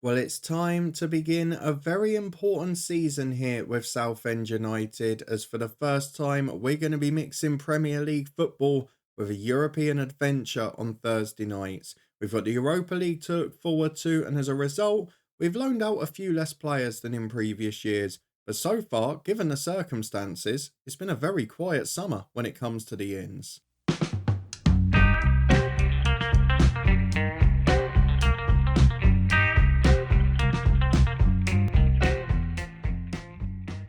Well, it's time to begin a very important season here with Southend United, as for the first time, we're going to be mixing Premier League football with a European adventure on Thursday nights. We've got the Europa League to look forward to, and as a result, we've loaned out a few less players than in previous years. But so far, given the circumstances, it's been a very quiet summer when it comes to the ins.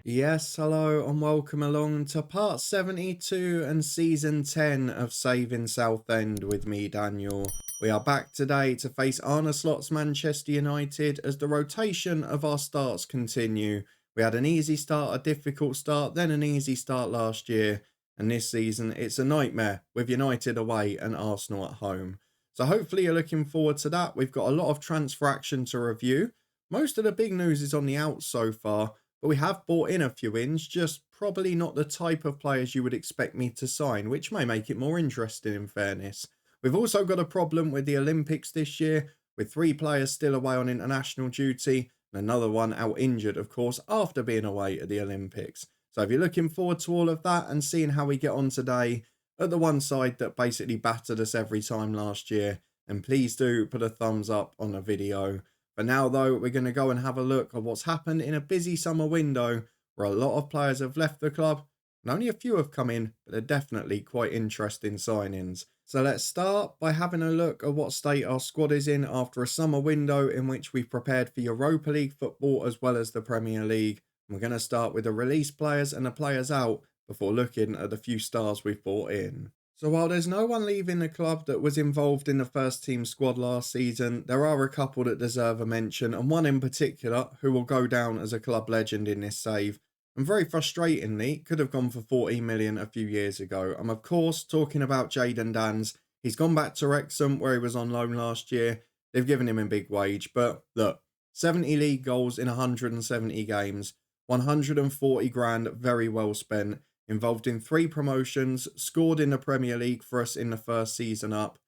Yes, hello and welcome along to part 72 and season 10 of Saving Southend with me, Daniel. We are back today to face Arne Slot's Manchester United as the rotation of our starts continue. We had an easy start, a difficult start, then an easy start last year, and this season it's a nightmare with United away and Arsenal at home. So hopefully you're looking forward to that. We've got a lot of transfer action to review. Most of the big news is on the outs so far, but we have bought in a few ins, just probably not the type of players you would expect me to sign, which may make it more interesting in fairness. We've also got a problem with the Olympics this year, with 3 players still away on international duty, and another one out injured, of course, after being away at the Olympics. So if you're looking forward to all of that and seeing how we get on today at the one side that basically battered us every time last year, then please do put a thumbs up on the video. For now, though, we're going to go and have a look at what's happened in a busy summer window where a lot of players have left the club and only a few have come in, but they're definitely quite interesting signings. So let's start by having a look at what state our squad is in after a summer window in which we've prepared for Europa League football as well as the Premier League. And we're going to start with the released players and the players out before looking at the few stars we've brought in. So while there's no one leaving the club that was involved in the first team squad last season, there are a couple that deserve a mention, and one in particular who will go down as a club legend in this save, and very frustratingly could have gone for 40 million a few years ago. I'm of course talking about Jayden Danns. He's gone back to Wrexham where he was on loan last year. They've given him a big wage, but look, 70 league goals in 170 games, 140 grand very well spent, involved in 3 promotions, scored in the Premier League for us in the first season up,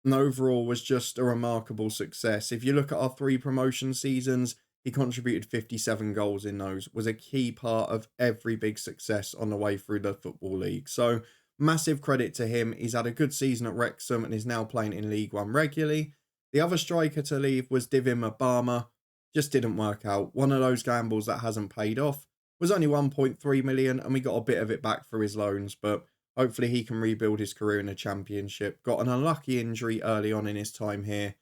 and overall was just a remarkable success. If you look at our 3 promotion seasons, he contributed 57 goals in those, was a key part of every big success on the way through the Football League. So massive credit to him. He's had a good season at Wrexham and is now playing in League One regularly. The other striker to leave was Divim Obama. Just didn't work out. One of those gambles that hasn't paid off. Was only 1.3 million and we got a bit of it back for his loans, but hopefully he can rebuild his career in the Championship. Got an unlucky injury early on in his time here,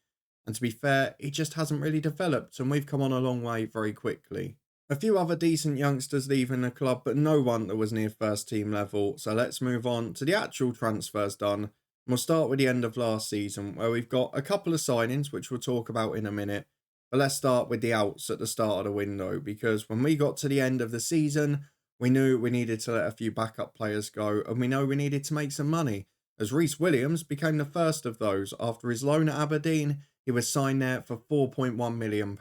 and to be fair, he just hasn't really developed and we've come on a long way very quickly. A few other decent youngsters leaving the club, but no one that was near first team level, so let's move on to the actual transfers done. And we'll start with the end of last season, where we've got a couple of signings, which we'll talk about in a minute. But let's start with the outs at the start of the window, because when we got to the end of the season, we knew we needed to let a few backup players go, and we know we needed to make some money, as Reece Williams became the first of those. After his loan at Aberdeen, he was signed there for £4.1 million.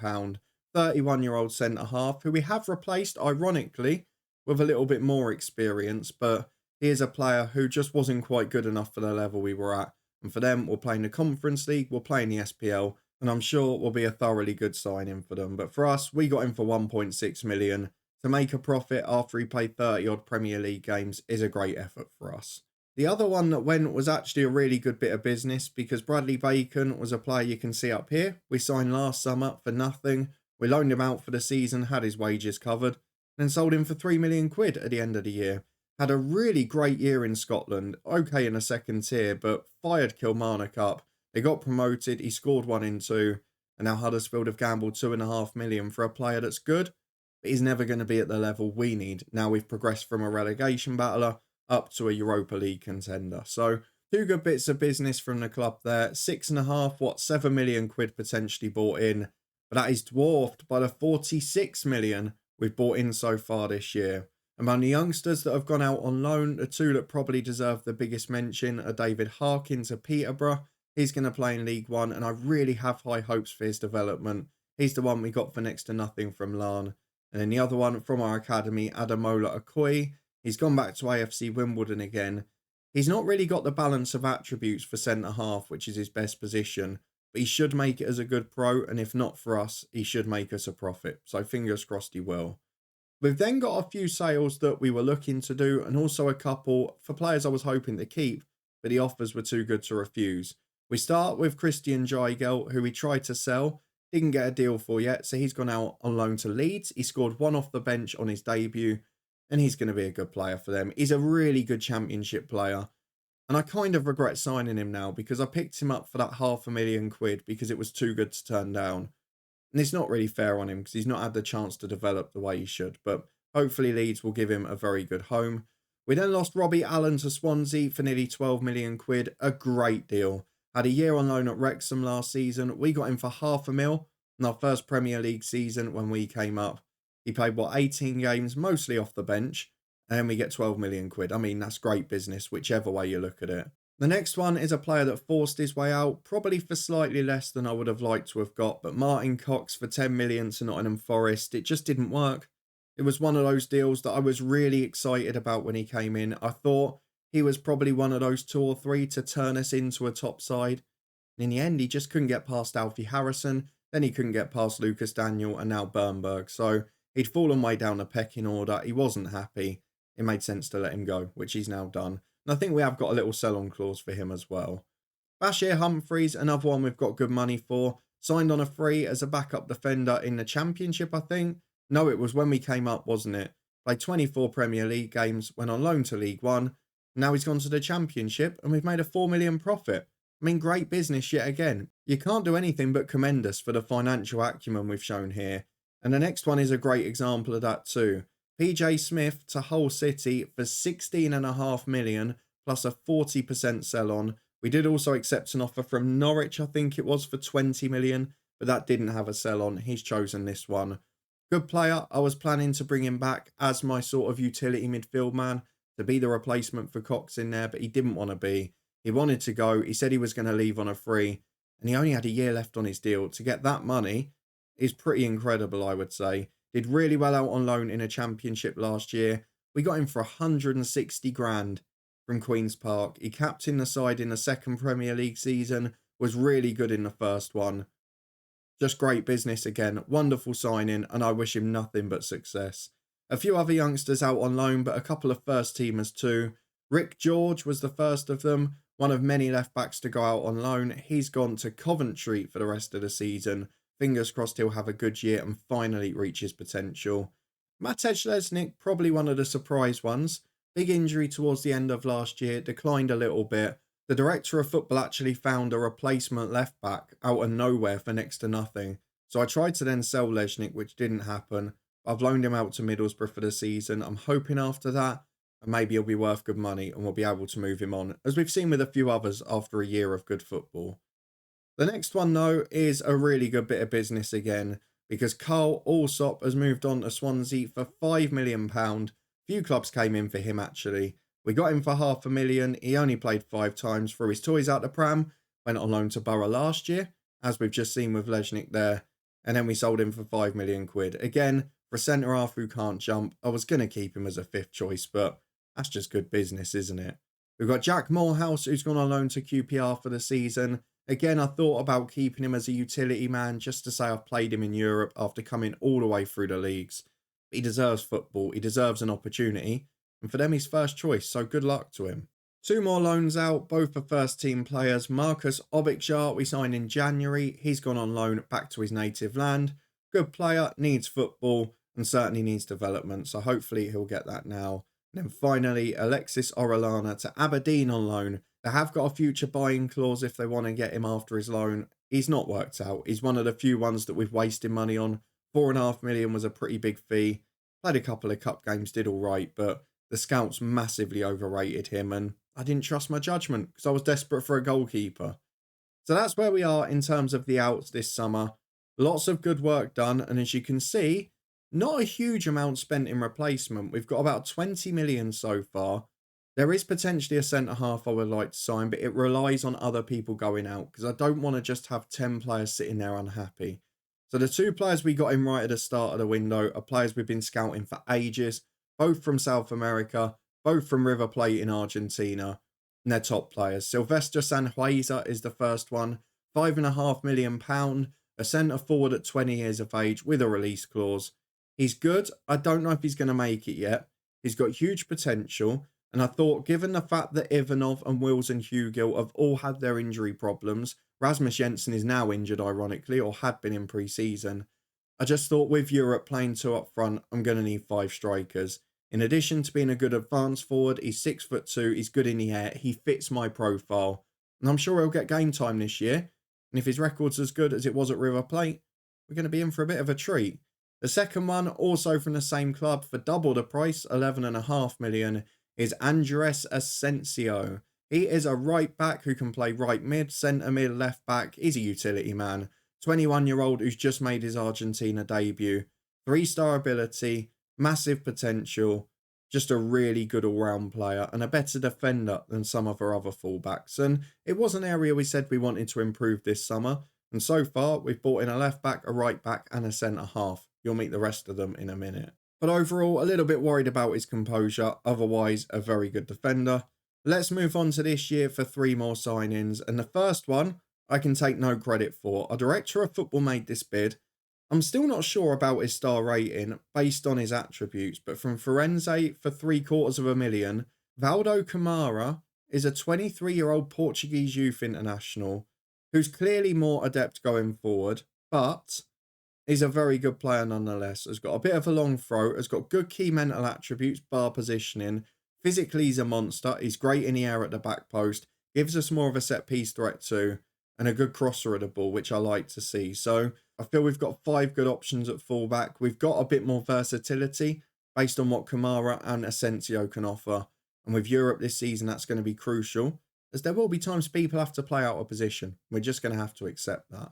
31-year-old centre-half, who we have replaced, ironically, with a little bit more experience, but he is a player who just wasn't quite good enough for the level we were at. And for them, we're playing the Conference League, we're playing the SPL, and I'm sure will be a thoroughly good signing for them. But for us, we got him for 1.6 million. To make a profit after he played 30 odd Premier League games is a great effort for us. The other one that went was actually a really good bit of business, because Bradley Bacon was a player you can see up here. We signed last summer for nothing. We loaned him out for the season, had his wages covered, then sold him for 3 million quid at the end of the year. Had a really great year in Scotland, okay in a second tier, but fired Kilmarnock up. They got promoted, he scored 1 in 2, and now Huddersfield have gambled 2.5 million for a player that's good, but he's never going to be at the level we need. Now we've progressed from a relegation battler up to a Europa League contender. So 2 good bits of business from the club there. 6.5, 7 million quid potentially bought in, but that is dwarfed by the 46 million we've bought in so far this year. Among the youngsters that have gone out on loan, the 2 that probably deserve the biggest mention are David Harkin to Peterborough. He's going to play in League One, and I really have high hopes for his development. He's the one we got for next to nothing from Larne. And then the other one from our academy, Adamola Okoye. He's gone back to AFC Wimbledon again. He's not really got the balance of attributes for centre-half, which is his best position. but he should make it as a good pro, and if not for us, he should make us a profit. So fingers crossed he will. We've then got a few sales that we were looking to do, and also a couple for players I was hoping to keep, but the offers were too good to refuse. We start with Christian Jigel, who we tried to sell, didn't get a deal for yet, so he's gone out on loan to Leeds. He scored one off the bench on his debut, and he's going to be a good player for them. He's a really good championship player, and I kind of regret signing him now because I picked him up for that £500,000 because it was too good to turn down. And it's not really fair on him because he's not had the chance to develop the way he should. But hopefully Leeds will give him a very good home. We then lost Robbie Allen to Swansea for nearly £12,000,000. A great deal. Had a year on loan at Wrexham last season. We got him for £500,000 in our first Premier League season when we came up. He played, 18 games, mostly off the bench. And then we get £12,000,000. I mean, that's great business, whichever way you look at it. The next one is a player that forced his way out, probably for slightly less than I would have liked to have got, but Martin Cox for 10 million to Nottingham Forest. It just didn't work. It was one of those deals that I was really excited about when he came in. I thought he was probably one of those 2 or 3 to turn us into a top side. And in the end, he just couldn't get past Alfie Harrison. Then he couldn't get past Lucas Daniel and now Bernberg. So he'd fallen way down the pecking order. He wasn't happy. It made sense to let him go, which he's now done. And I think we have got a little sell-on clause for him as well. Bashir Humphreys, another one we've got good money for. Signed on a free as a backup defender in the Championship, I think. No, it was when we came up, wasn't it? Played 24 Premier League games, went on loan to League One. Now he's gone to the Championship and we've made a £4 million profit. I mean, great business yet again. You can't do anything but commend us for the financial acumen we've shown here. And the next one is a great example of that too. PJ Smith to Hull City for 16.5 million plus a 40% sell on. We did also accept an offer from Norwich, I think it was, for 20 million, but that didn't have a sell on. He's chosen this one. Good player. I was planning to bring him back as my sort of utility midfield man to be the replacement for Cox in there, but he didn't want to be. He wanted to go. He said he was going to leave on a free, and he only had a year left on his deal. To get that money is pretty incredible, I would say. Did really well out on loan in a Championship last year. We got him for 160 grand from Queen's Park. He captained the side in the second Premier League season. Was really good in the first one. Just great business again. Wonderful signing, and I wish him nothing but success. A few other youngsters out on loan, but a couple of first teamers too. Rick George was the first of them. One of many left backs to go out on loan. He's gone to Coventry for the rest of the season. Fingers crossed he'll have a good year and finally reach his potential. Matej Lesnik, probably one of the surprise ones. Big injury towards the end of last year, declined a little bit. The director of football actually found a replacement left back out of nowhere for next to nothing. So I tried to then sell Lesnik, which didn't happen. I've loaned him out to Middlesbrough for the season. I'm hoping after that, and maybe he'll be worth good money and we'll be able to move him on, as we've seen with a few others after a year of good football. The next one, though, is a really good bit of business again, because Carl Allsop has moved on to Swansea for £5 million. Few clubs came in for him, actually. We got him for £500,000. He only played 5 times, threw his toys out the pram, went on loan to Borough last year, as we've just seen with Lesnik there, and then we sold him for £5 million. Again, for a centre-half who can't jump, I was going to keep him as a 5th choice, but that's just good business, isn't it? We've got Jack Morehouse, who's gone on loan to QPR for the season. Again, I thought about keeping him as a utility man just to say I've played him in Europe after coming all the way through the leagues. But he deserves football. He deserves an opportunity. And for them, he's first choice, so good luck to him. 2 more loans out, both for first team players. Marcus Obikjar, we signed in January. He's gone on loan back to his native land. Good player, needs football, and certainly needs development. So hopefully he'll get that now. And then finally, Alexis Orellana to Aberdeen on loan. They have got a future buying clause if they want to get him after his loan. He's not worked out. He's one of the few ones that we've wasted money on. £4.5 million was a pretty big fee. Played a couple of cup games, did all right, but the scouts massively overrated him and I didn't trust my judgment because I was desperate for a goalkeeper. So that's where we are in terms of the outs this summer. Lots of good work done, and as you can see, not a huge amount spent in replacement. We've got about 20 million so far. There is potentially a centre-half I would like to sign, but it relies on other people going out because I don't want to just have 10 players sitting there unhappy. So the 2 players we got in right at the start of the window are players we've been scouting for ages, both from South America, both from River Plate in Argentina, and they're top players. Sylvester Sanhueza is the first one, £5.5 million, a centre forward at 20 years of age with a release clause. He's good. I don't know if he's going to make it yet. He's got huge potential. And I thought, given the fact that Ivanov and Wills and Hugill have all had their injury problems, Rasmus Jensen is now injured, ironically, or had been in pre-season. I just thought with Europe playing two up front, I'm going to need 5 strikers. In addition to being a good advance forward, he's 6'2", he's good in the air, he fits my profile. And I'm sure he'll get game time this year. And if his record's as good as it was at River Plate, we're going to be in for a bit of a treat. The second one, also from the same club, for double the price, £11.5 million, is Andres Asensio. He is a right back who can play right mid, centre mid, left back. He's a utility man. 21-year-old who's just made his Argentina debut. 3-star ability, massive potential, just a really good all-round player and a better defender than some of our other fullbacks. And it was an area we said we wanted to improve this summer. And so far, we've brought in a left back, a right back and a centre half. You'll meet the rest of them in a minute. But overall, a little bit worried about his composure. Otherwise, a very good defender. Let's move on to this year for 3 more signings. And the first one, I can take no credit for. Our director of football made this bid. I'm still not sure about his star rating based on his attributes, but from Firenze for £750,000, Valdo Camara is a 23-year-old Portuguese youth international who's clearly more adept going forward, but he's a very good player nonetheless. Has got a bit of a long throw, has got good key mental attributes, bar positioning. Physically, he's a monster. He's great in the air at the back post. Gives us more of a set-piece threat too, and a good crosser of the ball, which I like to see. So I feel we've got 5 good options at fullback. We've got a bit more versatility based on what Kamara and Asensio can offer. And with Europe this season, that's going to be crucial, as there will be times people have to play out of position. We're just going to have to accept that.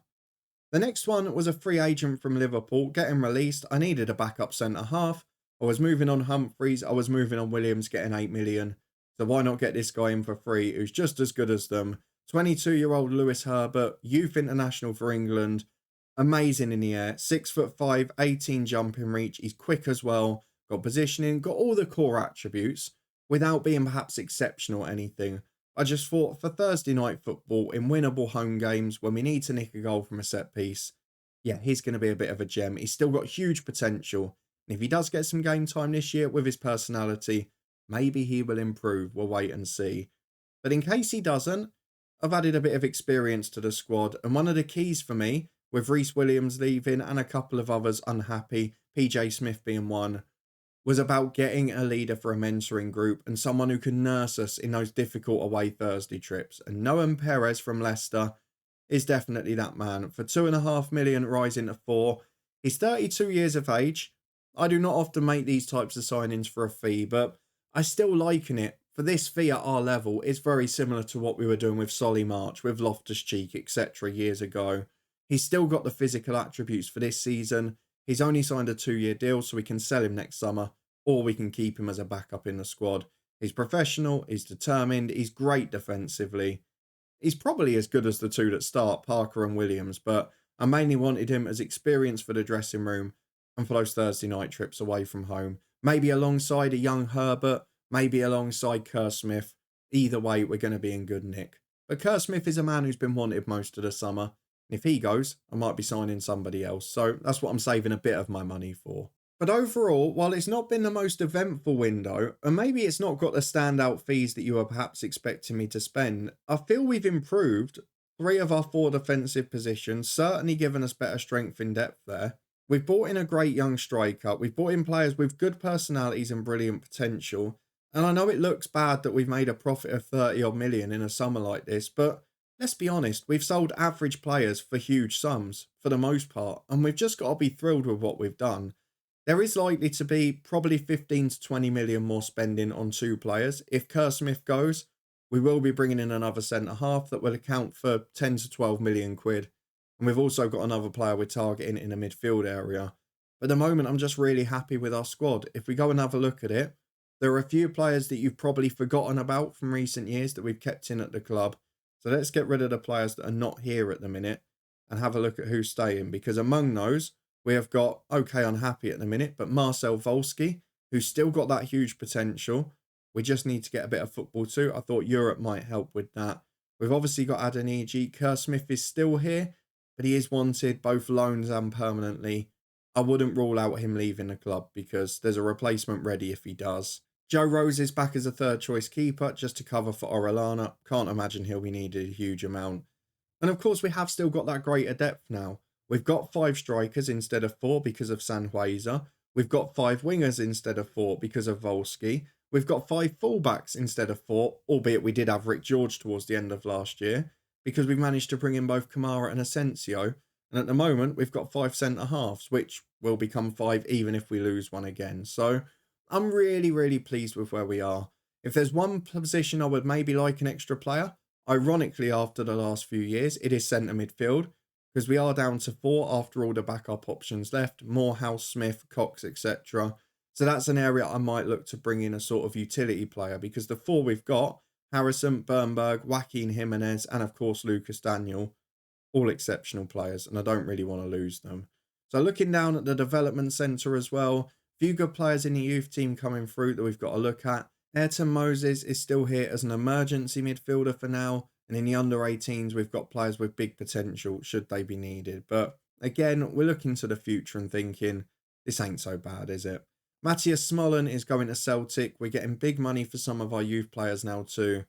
The next one was a free agent from Liverpool, getting released. I needed a backup centre half. I was moving on Humphreys. I was moving on Williams, getting 8 million. So why not get this guy in for free, who's just as good as them? 22-year-old Lewis Herbert, youth international for England. Amazing in the air. 6'5", 18 jumping reach. He's quick as well. Got positioning, got all the core attributes without being perhaps exceptional at anything. I just thought for Thursday night football in winnable home games when we need to nick a goal from a set piece, yeah, he's going to be a bit of a gem. He's still got huge potential. And if he does get some game time this year with his personality, maybe he will improve. We'll wait and see. But in case he doesn't, I've added a bit of experience to the squad. And one of the keys for me, with Reece Williams leaving and a couple of others unhappy, PJ Smith being one, was about getting a leader for a mentoring group and someone who can nurse us in those difficult away Thursday trips. And Noam Perez from Leicester is definitely that man. For £2.5 million rising to 4. He's 32 years of age. I do not often make these types of signings for a fee, but I still liken it. For this fee at our level, it's very similar to what we were doing with Solly March, with Loftus-Cheek, etc. years ago. He's still got the physical attributes for this season. He's only signed a 2-year deal, so we can sell him next summer, or we can keep him as a backup in the squad. He's professional, he's determined, he's great defensively. He's probably as good as the two that start, Parker and Williams, but I mainly wanted him as experience for the dressing room and for those Thursday night trips away from home. Maybe alongside a young Herbert, maybe alongside Kerr Smith. Either way, we're going to be in good nick. But Kerr Smith is a man who's been wanted most of the summer. If he goes, I might be signing somebody else. So that's what I'm saving a bit of my money for. But overall, while it's not been the most eventful window, and maybe it's not got the standout fees that you were perhaps expecting me to spend, I feel we've improved 3 of our 4 defensive positions, certainly given us better strength in depth there. We've brought in a great young striker. We've brought in players with good personalities and brilliant potential. And I know it looks bad that we've made a profit of 30 odd million in a summer like this, but let's be honest, we've sold average players for huge sums for the most part, and we've just got to be thrilled with what we've done. There is likely to be probably 15 to 20 million more spending on 2 players. If Kerr Smith goes, we will be bringing in another centre half that will account for 10 to 12 million quid. And we've also got another player we're targeting in the midfield area. But at the moment, I'm just really happy with our squad. If we go and have a look at it, there are a few players that you've probably forgotten about from recent years that we've kept in at the club. So let's get rid of the players that are not here at the minute and have a look at who's staying. Because among those, we have got, okay, unhappy at the minute, but Marcel Volsky, who's still got that huge potential. We just need to get a bit of football too. I thought Europe might help with that. We've obviously got Adeniji. Kerr Smith is still here, but he is wanted both loans and permanently. I wouldn't rule out him leaving the club because there's a replacement ready if he does. Joe Rose is back as a third choice keeper just to cover for Orellana. Can't imagine he'll be needed a huge amount. And of course, we have still got that greater depth now. We've got 5 strikers instead of 4 because of Sanhueza. We've got 5 wingers instead of 4 because of Volsky. We've got 5 fullbacks instead of 4, albeit we did have Rick George towards the end of last year, because we've managed to bring in both Kamara and Asensio. And at the moment, we've got 5 centre-halves, which will become 5 even if we lose one again. So I'm really, really pleased with where we are. If there's one position I would maybe like an extra player, ironically after the last few years, it is centre midfield, because we are down to 4 after all the backup options left, Morehouse, Smith, Cox, etc. So that's an area I might look to bring in a sort of utility player, because the 4 we've got, Harrison, Bernberg, Joaquin Jimenez, and of course Lucas Daniel, all exceptional players, and I don't really want to lose them. So looking down at the development centre as well, a few good players in the youth team coming through that we've got to look at. Ayrton Moses is still here as an emergency midfielder for now. And in the under-18s, we've got players with big potential should they be needed. But again, we're looking to the future and thinking, this ain't so bad, is it? Matthias Smollen is going to Celtic. We're getting big money for some of our youth players now too.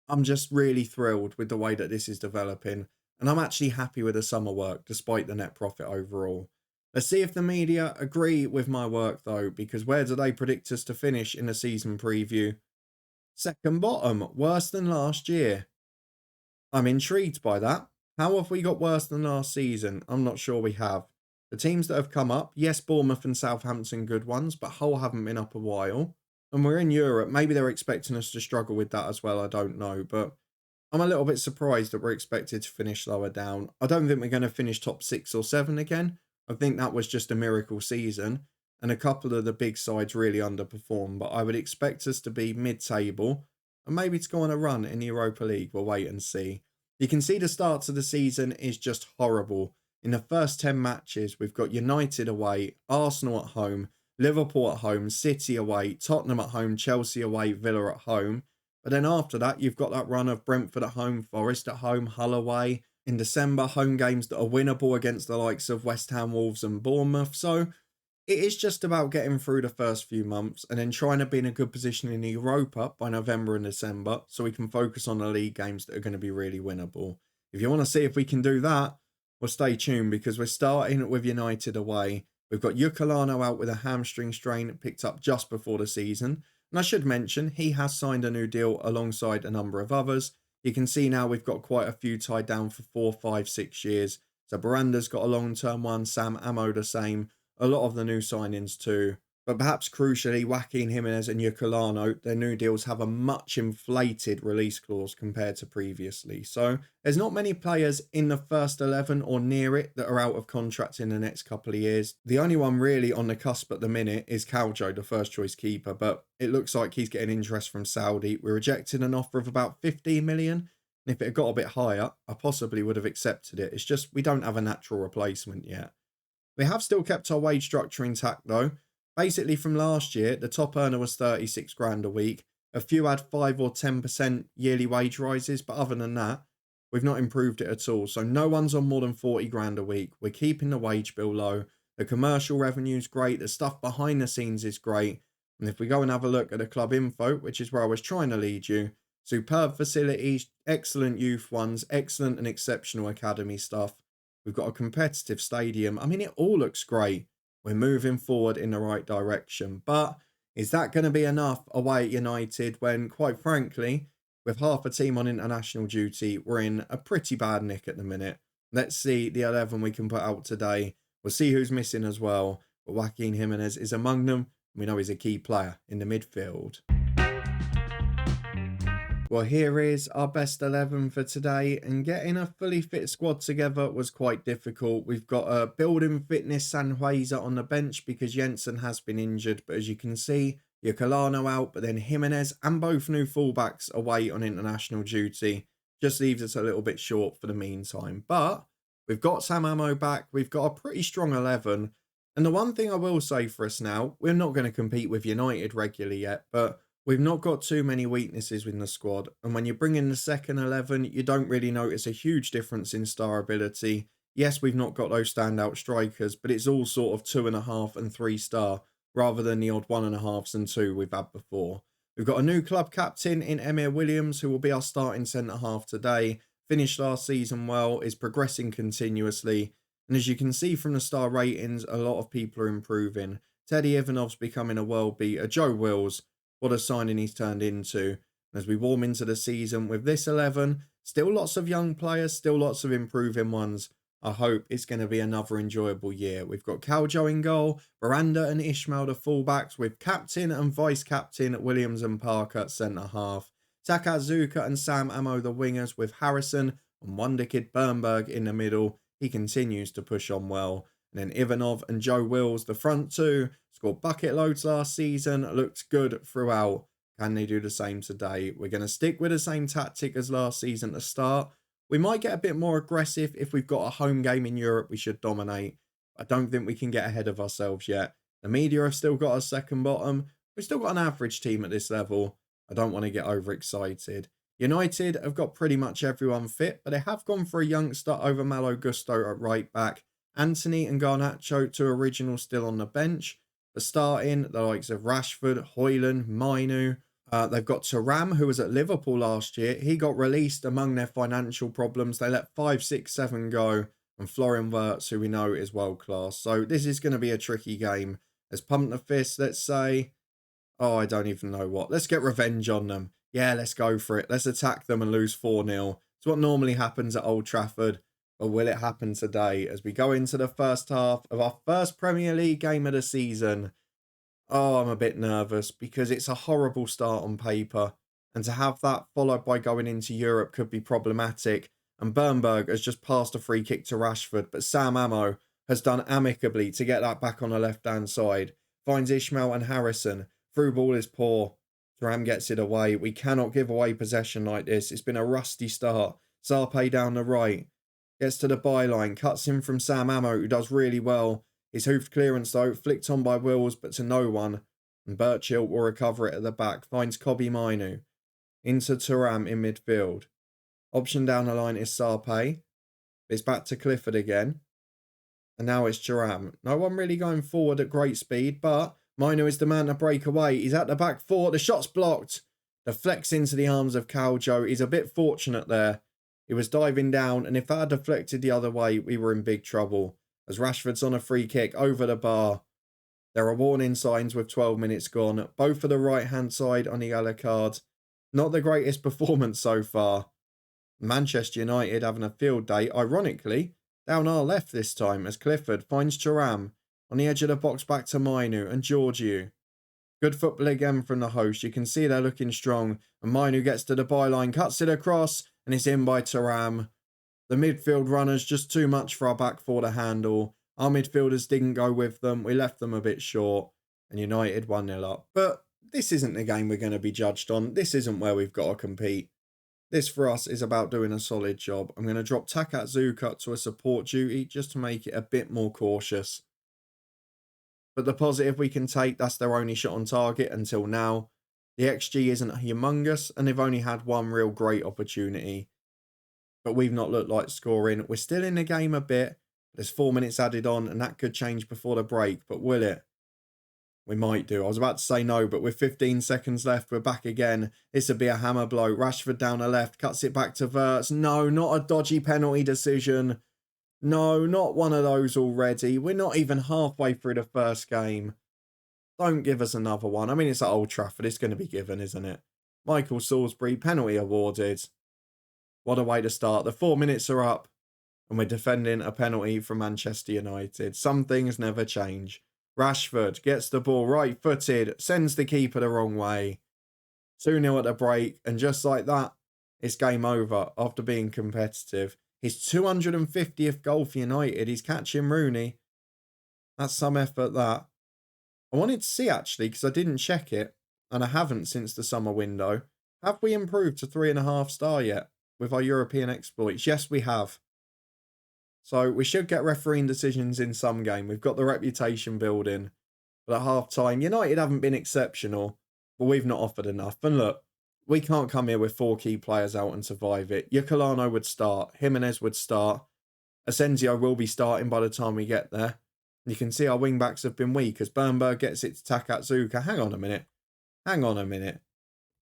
I'm just really thrilled with the way that this is developing. And I'm actually happy with the summer work, despite the net profit overall. Let's see if the media agree with my work though, because where do they predict us to finish in the season preview? Second bottom, worse than last year. I'm intrigued by that. How have we got worse than last season? I'm not sure we have. The teams that have come up, yes, Bournemouth and Southampton good ones, but Hull haven't been up a while. And we're in Europe. Maybe they're expecting us to struggle with that as well. I don't know. But I'm a little bit surprised that we're expected to finish lower down. I don't think we're going to finish top 6 or 7 again. I think that was just a miracle season. And a couple of the big sides really underperformed. But I would expect us to be mid-table and maybe to go on a run in the Europa League. We'll wait and see. You can see the start of the season is just horrible. In the first 10 matches, we've got United away, Arsenal at home, Liverpool at home, City away, Tottenham at home, Chelsea away, Villa at home. But then after that, you've got that run of Brentford at home, Forest at home, Hull away. In December, home games that are winnable against the likes of West Ham, Wolves and Bournemouth. So it is just about getting through the first few months and then trying to be in a good position in the Europa by November and December so we can focus on the league games that are going to be really winnable. If you want to see if we can do that, well, stay tuned because we're starting with United away. We've got Ukalano out with a hamstring strain picked up just before the season. And I should mention, he has signed a new deal alongside a number of others. You can see now we've got quite a few tied down for 4, 5, 6 years. So Baranda's got a long-term one, Sam Ammo the same. A lot of the new signings too. But perhaps crucially, Joaquin Jimenez and Ukalano, their new deals have a much inflated release clause compared to previously. So there's not many players in the first 11 or near it that are out of contract in the next couple of years. The only one really on the cusp at the minute is Caljo, the first choice keeper, but it looks like he's getting interest from Saudi. We rejected an offer of about 15 million. And if it had got a bit higher, I possibly would have accepted it. It's just we don't have a natural replacement yet. We have still kept our wage structure intact though. Basically from last year, the top earner was 36 grand a week. A few had 5 or 10% yearly wage rises, but other than that, we've not improved it at all. So no one's on more than 40 grand a week. We're keeping the wage bill low. The commercial revenue is great. The stuff behind the scenes is great. And if we go and have a look at the club info, which is where I was trying to lead you, superb facilities, excellent youth ones, excellent and exceptional academy stuff. We've got a competitive stadium. I mean, it all looks great. We're moving forward in the right direction. But is that going to be enough away at United when, quite frankly, with half a team on international duty, we're in a pretty bad nick at the minute? Let's see the 11 we can put out today. We'll see who's missing as well. But Joaquin Jimenez is among them. We know he's a key player in the midfield. Well, here is our best 11 for today, and getting a fully fit squad together was quite difficult. We've got a building fitness Sanhueza on the bench because Jensen has been injured, but as you can see, Ukalano out, but then Jimenez and both new fullbacks away on international duty. Just leaves us a little bit short for the meantime, but we've got Sam Ammo back. We've got a pretty strong 11, and the one thing I will say for us now, we're not going to compete with United regularly yet, but We've not got too many weaknesses in the squad, and when you bring in the second 11, you don't really notice a huge difference in star ability. Yes, we've not got those standout strikers, but it's all sort of 2.5 and 3 star, rather than the odd 1.5s and 2 we've had before. We've got a new club captain in Emir Williams, who will be our starting centre-half today. Finished last season well, is progressing continuously, and as you can see from the star ratings, a lot of people are improving. Teddy Ivanov's becoming a world beater. Joe Wills, what a signing he's turned into. As we warm into the season with this 11, still lots of young players, still lots of improving ones. I hope it's going to be another enjoyable year. We've got Caljo in goal, Miranda and Ishmael the fullbacks, with captain and vice-captain Williams and Parker at centre-half. Takazuka and Sam Ammo the wingers, with Harrison and Wonder Kid Bernberg in the middle. He continues to push on well. And then Ivanov and Joe Wills, the front two, scored bucket loads last season, looked good throughout. Can they do the same today? We're going to stick with the same tactic as last season to start. We might get a bit more aggressive if we've got a home game in Europe we should dominate. I don't think we can get ahead of ourselves yet. The media have still got a second bottom. We've still got an average team at this level. I don't want to get overexcited. United have got pretty much everyone fit, but they have gone for a youngster over Malo Gusto at right back. Anthony and Garnacho, two originals, still on the bench. But starting, the likes of Rashford, Hoyland, Mainu. They've got Thuram, who was at Liverpool last year. He got released among their financial problems. They let 5, 6, 7 go. And Florian Wirtz, who we know is world class. So this is going to be a tricky game. Let's pump the fist, let's say. Oh, I don't even know what. Let's get revenge on them. Yeah, let's go for it. Let's attack them and lose 4-0. It's what normally happens at Old Trafford. Or will it happen today as we go into the first half of our first Premier League game of the season? Oh, I'm a bit nervous because it's a horrible start on paper. And to have that followed by going into Europe could be problematic. And Bernberg has just passed a free kick to Rashford, but Sam Ammo has done amicably to get that back on the left-hand side. Finds Ishmael and Harrison. Through ball is poor. Thuram gets it away. We cannot give away possession like this. It's been a rusty start. Sarpe down the right. Gets to the byline. Cuts in from Sam Ammo, who does really well. His hoofed clearance, though, flicked on by Wills, but to no one. And Birchill will recover it at the back. Finds Kobe Mainu. Into Thuram in midfield. Option down the line is Sarpe. It's back to Clifford again. And now it's Thuram. No one really going forward at great speed, but Mainu is the man to break away. He's at the back four. The shot's blocked. Deflects into the arms of Caljo. He's a bit fortunate there. He was diving down, and if that had deflected the other way, we were in big trouble. As Rashford's on a free kick over the bar. There are warning signs with 12 minutes gone. Both for the right-hand side on the yellow card. Not the greatest performance so far. Manchester United having a field day, ironically, down our left this time as Clifford finds Thuram on the edge of the box back to Mainu and Georgiou. Good football again from the host. You can see they're looking strong. And Mainu gets to the byline, cuts it across, and it's in by Thuram. The midfield runners just too much for our back four to handle. Our midfielders didn't go with them. We left them a bit short. And United 1-0 up. But this isn't the game we're going to be judged on. This isn't where we've got to compete. This for us is about doing a solid job. I'm going to drop Takazuka to a support duty just to make it a bit more cautious. But the positive we can take, that's their only shot on target until now. The XG isn't humongous and they've only had one real great opportunity. But we've not looked like scoring. We're still in the game a bit. There's 4 minutes added on and that could change before the break. But will it? We might do. I was about to say no, but with 15 seconds left, we're back again. This would be a hammer blow. Rashford down the left, cuts it back to Wirtz. No, not a dodgy penalty decision. No, not one of those already. We're not even halfway through the first game. Don't give us another one. I mean, it's at Old Trafford. It's going to be given, isn't it? Michael Salisbury, penalty awarded. What a way to start. The 4 minutes are up and we're defending a penalty from Manchester United. Some things never change. Rashford gets the ball right-footed, sends the keeper the wrong way. 2-0 at the break, and just like that, it's game over after being competitive. His 250th goal for United. He's catching Rooney. That's some effort, that. I wanted to see, actually, because I didn't check it, and I haven't since the summer window. Have we improved to 3.5 star yet with our European exploits? Yes, we have. So we should get refereeing decisions in some game. We've got the reputation building. But at half-time, United haven't been exceptional. but we've not offered enough. And look, we can't come here with 4 key players out and survive it. Yocolano would start. Jimenez would start. Asensio will be starting by the time we get there. You can see our wing-backs have been weak as Bernberg gets it to Takatsuka. Hang on a minute. Hang on a minute.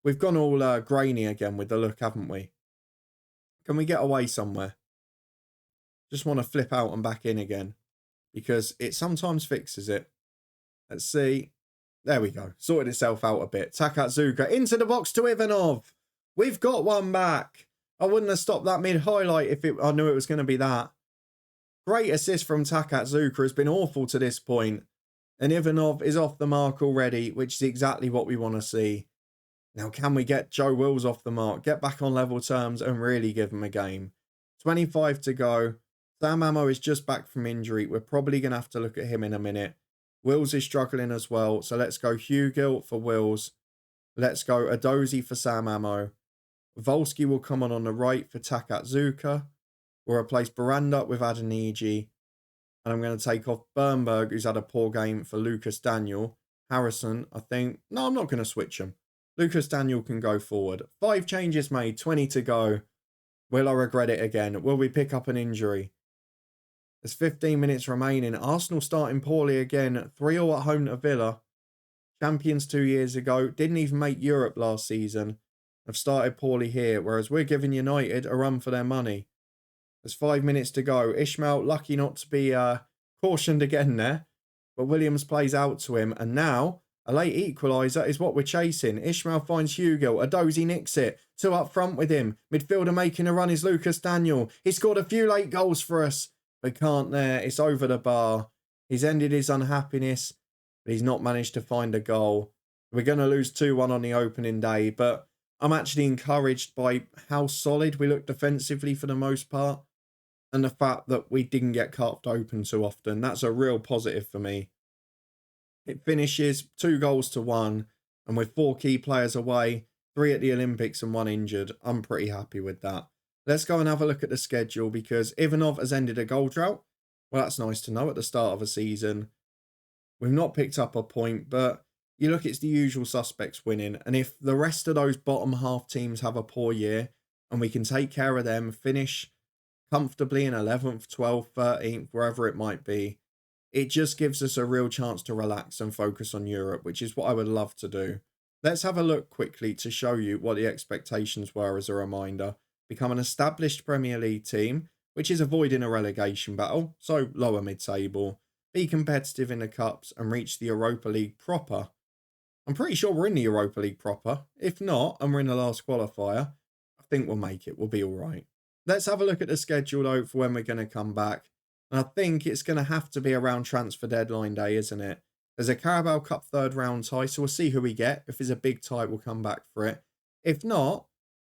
We've gone all grainy again with the look, haven't we? Can we get away somewhere? Just want to flip out and back in again because it sometimes fixes it. Let's see. There we go. Sorted itself out a bit. Takatsuka into the box to Ivanov. We've got one back. I wouldn't have stopped that mid-highlight if I knew it was going to be that. Great assist from Takatsuka. Has been awful to this point. And Ivanov is off the mark already, which is exactly what we want to see. Now, can we get Joe Wills off the mark, get back on level terms and really give him a game? 25 to go. Sam Ammo is just back from injury. We're probably going to have to look at him in a minute. Wills is struggling as well. So let's go Hugill for Wills. Let's go Adozi for Sam Ammo. Volsky will come on the right for Takatsuka. We'll replace Baranda with Adeniji. And I'm going to take off Bernberg, who's had a poor game, for Lucas Daniel. Harrison, I think. No, I'm not going to switch him. Lucas Daniel can go forward. 5 changes made, 20 to go. Will I regret it again? Will we pick up an injury? There's 15 minutes remaining. Arsenal starting poorly again. 3-0 at home to Villa. Champions 2 years ago. Didn't even make Europe last season. Have started poorly here. Whereas we're giving United a run for their money. There's 5 minutes to go. Ishmael lucky not to be cautioned again there. But Williams plays out to him. And now a late equaliser is what we're chasing. Ishmael finds Hugill. Adozi nicks it. 2 up front with him. Midfielder making a run is Lucas Daniel. He scored a few late goals for us. But can't there. It's over the bar. He's ended his unhappiness. But he's not managed to find a goal. We're going to lose 2-1 on the opening day. But I'm actually encouraged by how solid we look defensively for the most part. And the fact that we didn't get carved open too often. That's a real positive for me. It finishes 2-1. And with 4 key players away, 3 at the Olympics and 1 injured. I'm pretty happy with that. Let's go and have a look at the schedule because Ivanov has ended a goal drought. Well, that's nice to know at the start of a season. We've not picked up a point, but you look, it's the usual suspects winning. And if the rest of those bottom half teams have a poor year and we can take care of them, finish comfortably in 11th, 12th, 13th, wherever it might be, it just gives us a real chance to relax and focus on Europe, which is what I would love to do. Let's have a look quickly to show you what the expectations were as a reminder. Become an established Premier League team, which is avoiding a relegation battle, so lower mid-table. Be competitive in the Cups and reach the Europa League proper. I'm pretty sure we're in the Europa League proper. If not, and we're in the last qualifier, I think we'll make it. We'll be all right. Let's have a look at the schedule, though, for when we're going to come back. And I think it's going to have to be around transfer deadline day, isn't it? There's a Carabao Cup 3rd round tie, so we'll see who we get. If it's a big tie, we'll come back for it. If not,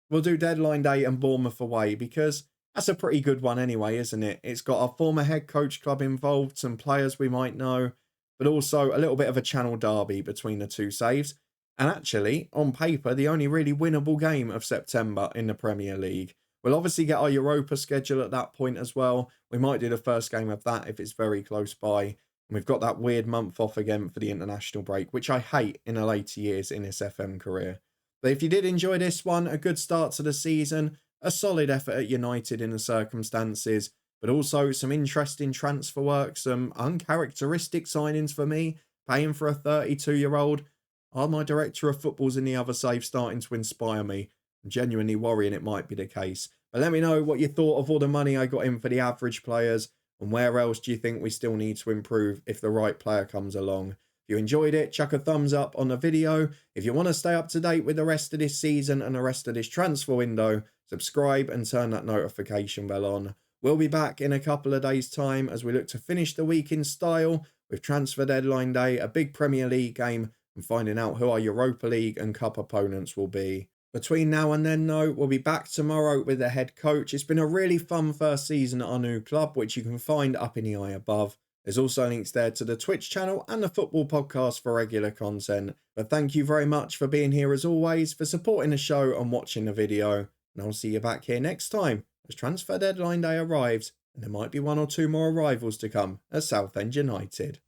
we'll do deadline day and Bournemouth away because that's a pretty good one anyway, isn't it? It's got our former head coach club involved, some players we might know, but also a little bit of a channel derby between the 2 saves. And actually, on paper, the only really winnable game of September in the Premier League. We'll obviously get our Europa schedule at that point as well. We might do the first game of that if it's very close by. And we've got that weird month off again for the international break, which I hate in the later years in this FM career. But if you did enjoy this one, a good start to the season, a solid effort at United in the circumstances, but also some interesting transfer work, some uncharacteristic signings for me, paying for a 32-year-old. Are my director of footballs in the other save starting to inspire me? I'm genuinely worrying it might be the case. But let me know what you thought of all the money I got in for the average players, and where else do you think we still need to improve if the right player comes along. If you enjoyed it, chuck a thumbs up on the video. If you want to stay up to date with the rest of this season and the rest of this transfer window, subscribe and turn that notification bell on. We'll be back in a couple of days' time as we look to finish the week in style with transfer deadline day, a big Premier League game, and finding out who our Europa League and Cup opponents will be. Between now and then, though, we'll be back tomorrow with the head coach. It's been a really fun first season at our new club, which you can find up in the eye above. There's also links there to the Twitch channel and the football podcast for regular content. But thank you very much for being here as always, for supporting the show and watching the video. And I'll see you back here next time as transfer deadline day arrives, and there might be 1 or 2 more arrivals to come at Southend United.